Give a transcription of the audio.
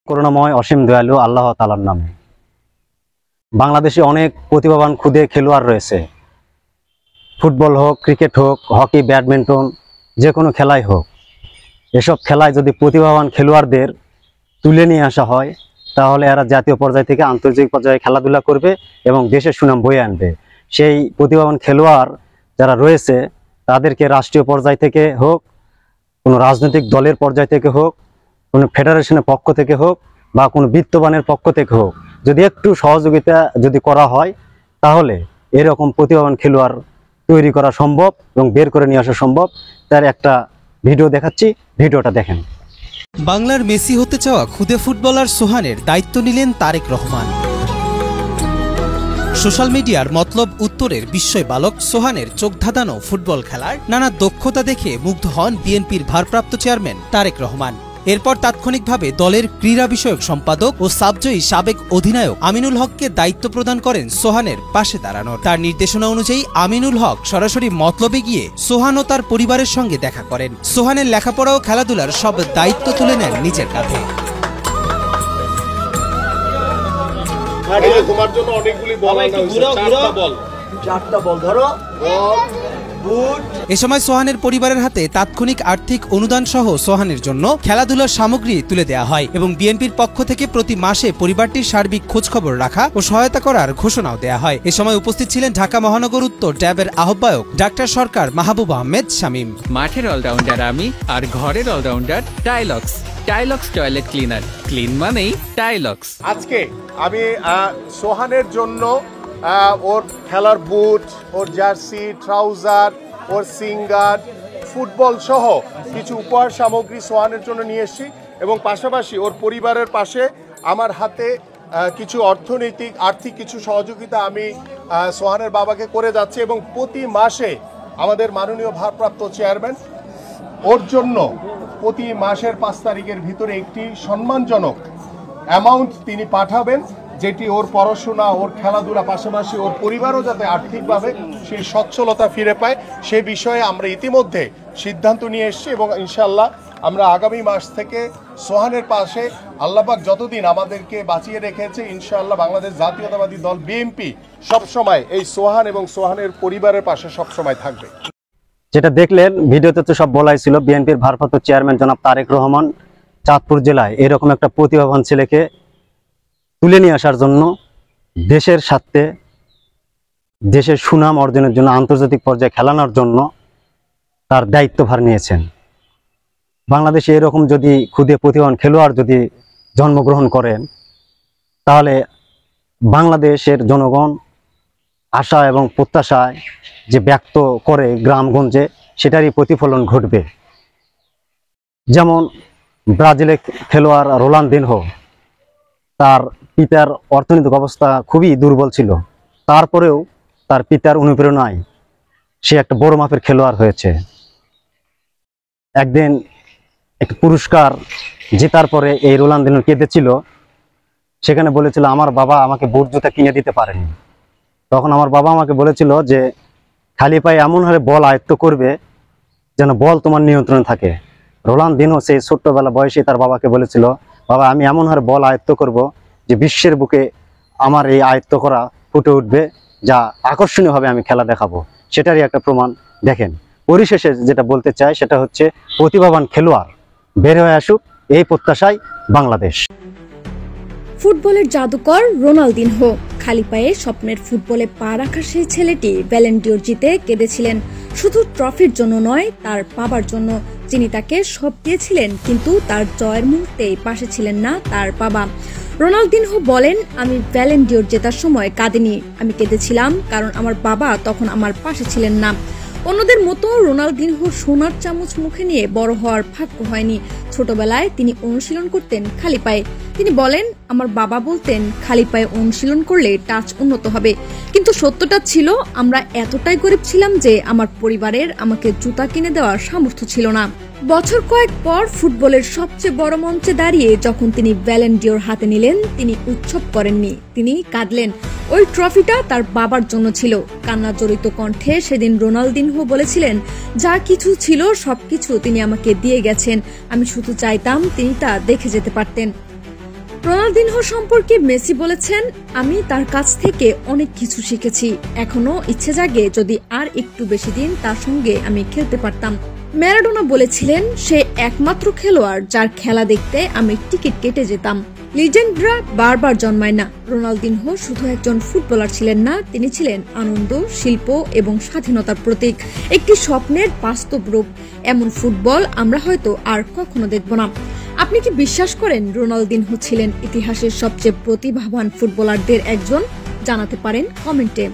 করুণাময় অসীম দয়ালু আল্লাহ তাআলার নামে। বাংলাদেশে অনেক প্রতিভাবান ক্ষুদে খেলোয়াড় রয়েছে। ফুটবল হোক, ক্রিকেট হোক, হকি, ব্যাডমিন্টন, যে কোনো খেলাই হোক, এসব খেলায় যদি প্রতিভাবান খেলোয়াড়দের তুলে নিয়ে আসা হয়, তাহলে এরা জাতীয় পর্যায় থেকে আন্তর্জাতিক পর্যায়ে খেলাধুলা করবে এবং দেশের সুনাম বয়ে আনবে। সেই প্রতিভাবান খেলোয়াড় যারা রয়েছে, তাদেরকে রাষ্ট্রীয় পর্যায় থেকে হোক, কোনো রাজনৈতিক দলের পর্যায় থেকে হোক, কোনো ফেডারেশনের পক্ষ থেকে হোক, বা কোনো বিত্তবানের পক্ষ থেকে হোক, যদি একটু সহযোগিতা যদি করা হয়, তাহলে এরকম প্রতিভাবান খেলোয়াড় তৈরি করা সম্ভব এবং বের করে নিয়ে আসা সম্ভব। তার একটা ভিডিও দেখাচ্ছি, ভিডিওটা দেখেন। বাংলার মেসি হতে চাওয়া খুদে ফুটবলার সোহানের দায়িত্ব নিলেন তারেক রহমান। সোশ্যাল মিডিয়ার মতলব উত্তরের বিস্ময় বালক সোহানের চোখ ধাঁধানো ফুটবল খেলার নানা দক্ষতা দেখে মুগ্ধ হন বিএনপির ভারপ্রাপ্ত চেয়ারম্যান তারেক রহমান। এরপর তাৎক্ষণিকভাবে দলের ক্রীড়া বিষয়ক সম্পাদক ও সাবজয়ী সাবেক অধিনায়ক আমিনুল হককে দায়িত্ব প্রদান করেন সোহানের পাশে দাঁড়ানোর। তার নির্দেশনা অনুযায়ী আমিনুল হক সরাসরি মতলবে গিয়ে সোহান ও তার পরিবারের সঙ্গে দেখা করেন। সোহানের লেখাপড়া ও খেলাধুলার সব দায়িত্ব তুলে নেন নিজের কাঁধে। তোমার জন্য অনেকগুলি বল আনা হয়েছে, চারটা বল ধরো। এ সময় সোহানের পরিবারের হাতে তাৎক্ষণিক আর্থিক অনুদান সহ সোহানের জন্য খেলাধুলার সামগ্রী তুলে দেওয়া হয় এবং বিএনপির পক্ষ থেকে প্রতি মাসে পরিবারটির সার্বিক খোঁজখবর রাখা ও সহায়তা করার ঘোষণাও দেওয়া হয়। এ সময় উপস্থিত ছিলেন ঢাকা মহানগর উত্তর ট্যাবের আহ্বায়ক ডাক্তার সরকার মাহবুব আহমেদ শামীম। মাঠের অলরাউন্ডার আমি, আর ঘরের allrounder Tylox. Tylox toilet cleaner, clean মানেই টাইলক্স। আজকে আমি সোহানের জন্য ওর খেলার বুট, ওর জার্সি, ট্রাউজার, ওর সিঙ্গার, ফুটবল সহ কিছু উপহার সামগ্রী সোহানের জন্য নিয়ে এসেছি এবং পাশাপাশি ওর পরিবারের পাশে আমার হাতে কিছু আর্থিক কিছু সহযোগিতা আমি সোহানের বাবাকে করে যাচ্ছি এবং প্রতি মাসে আমাদের মাননীয় ভারপ্রাপ্ত চেয়ারম্যান ওর জন্য প্রতি মাসের 5 তারিখের ভিতরে একটি সম্মানজনক অ্যামাউন্ট তিনি পাঠাবেন, যেটি ওর পড়াশোনা, ওর খেলাধুলা, পাশাপাশি ওর পরিবারও যাতে আর্থিকভাবে সেই সচ্ছলতা ফিরে পায়, সে বিষয়ে আমরা ইতিমধ্যে সিদ্ধান্ত নিয়ে এসেছি এবং ইনশাআল্লাহ আমরা আগামী মাস থেকে সোহানের পাশে আল্লাহপাক যতদিন আমাদেরকে বাঁচিয়ে রেখেছে, ইনশাআল্লাহ বাংলাদেশ জাতীয়তাবাদী দল বিএনপি সবসময় এই সোহান এবং সোহানের পরিবারের পাশে সবসময় থাকবে। যেটা দেখলেন ভিডিওতে তো সব বলাই ছিল। বিএনপির ভারপ্রাপ্ত চেয়ারম্যান জনাব তারেক রহমান চাঁদপুর জেলায় এরকম একটা প্রতিভাবান ছেলেকে তুলে নিয়ে আসার জন্য, দেশের স্বার্থে, দেশের সুনাম অর্জনের জন্য, আন্তর্জাতিক পর্যায়ে খেলানোর জন্য তার দায়িত্বভার নিয়েছেন। বাংলাদেশে এরকম যদি ক্ষুদে প্রতিভাবান খেলোয়াড় যদি জন্মগ্রহণ করেন, তাহলে বাংলাদেশের জনগণ আশা এবং প্রত্যাশায় যে ব্যক্ত করে গ্রামগঞ্জে, সেটারই প্রতিফলন ঘটবে। যেমন ব্রাজিলের খেলোয়াড় রোনালদিনহো, তার পিতার অর্থনৈতিক অবস্থা খুবই দুর্বল ছিল, তারপরেও তার পিতার অনুপ্রেরণায় সে একটা বড় মাপের খেলোয়াড় হয়েছে। একদিন একটা পুরস্কার জেতার পরে এই রোনালদিনহো কেঁদেছিল, সেখানে বলেছিল আমার বাবা আমাকে বুট জুতা কিনে দিতে পারেনি। তখন আমার বাবা আমাকে বলেছিল যে খালি পায়ে এমন হারে বল আয়ত্ত করবে যেন বল তোমার নিয়ন্ত্রণে থাকে। রোনালদিনহো সেই ছোট্টবেলা বয়সে তার বাবাকে বলেছিল, বাবা আমি এমন হারে বল আয়ত্ত করব যে বিশ্বের বুকে আমার এই আয়ত্ত করা ফুটে উঠবে, যা আকর্ষণীয়ভাবে আমি খেলা দেখাবো। সেটারই একটা প্রমাণ দেখেন। পরিশেষে যেটা বলতে চাই সেটা হচ্ছে, প্রতিভাবান খেলোয়াড় বের হয়ে আসুক, এই প্রত্যাশায় বাংলাদেশ। ফুটবলের জাদুকর রোনালদিনহো খালি পায়ে স্বপ্নের ফুটবলে পা রাখা সেই ছেলেটি ব্যালন ডিওর জিতে কেঁদেছিলেন, শুধু ট্রফির জন্য নয়, তার বাবার জন্য, যিনি তাকে সব দিয়েছিলেন, কিন্তু তার জয়ের মুহূর্তে পাশে ছিলেন না তার বাবা। রোনালদিনহো বলেন, আমি ব্যালন ডিওর জেতার সময় কাঁদিনি, আমি কেঁদেছিলাম কারণ আমার বাবা তখন আমার পাশে ছিলেন না। অন্যদের মতো রোনালদিনহো সোনার চামচ মুখে নিয়ে বড় হওয়ার ভাগ্য হয়নি। ছোটবেলায় তিনি অনুশীলন করতেন খালি পায়ে। তিনি বলেন, আমার বাবা বলতেন খালি পায়ে অনুশীলন করলে টাচ উন্নত হবে, কিন্তু সত্যটা ছিল আমরা এতটাই গরিব ছিলাম যে আমার পরিবারের আমাকে জুতা কিনে দেওয়ার সামর্থ্য ছিল না। বছর কয়েক পর ফুটবলের সবচেয়ে বড় মঞ্চে দাঁড়িয়ে যখন তিনি ব্যালন ডিওর হাতে নিলেন, তিনি উৎসব করেননি, তিনি কাঁদলেন। ওই ট্রফিটা তার বাবার জন্য ছিল। কান্না জড়িত কণ্ঠে সেদিন রোনালদিনহো বলেছিলেন, যা কিছু ছিল সবকিছু তিনি আমাকে দিয়ে গেছেন, আমি শুধু চাইতাম তিনি তা দেখে যেতে পারতেন। রোনালদিনহো সম্পর্কে মেসি বলেছেন, আমি তার কাছ থেকে অনেক কিছু শিখেছি। এখনো ইচ্ছে জাগে যদি আর একটু বেশি দিন তার সঙ্গে আমি খেলতে পারতাম। ম্যারাডোনা বলেছিলেন, সে একমাত্র খেলোয়াড় যার খেলা দেখতে আমি টিকিট কেটে যেতাম। লিজেন্ডরা বারবার জন্মায় না। রোনালদিনহো শুধু একজন ফুটবলার ছিলেন না, তিনি ছিলেন আনন্দ, শিল্প এবং স্বাধীনতার প্রতীক, একটি স্বপ্নের বাস্তব রূপ। এমন ফুটবল আমরা হয়তো আর কখনো দেখব না। আপনি কি বিশ্বাস করেন রোনালদিনহো ছিলেন ইতিহাসের সবচেয়ে প্রতিভাবান ফুটবলারদের একজন? জানাতে পারেন কমেন্টে।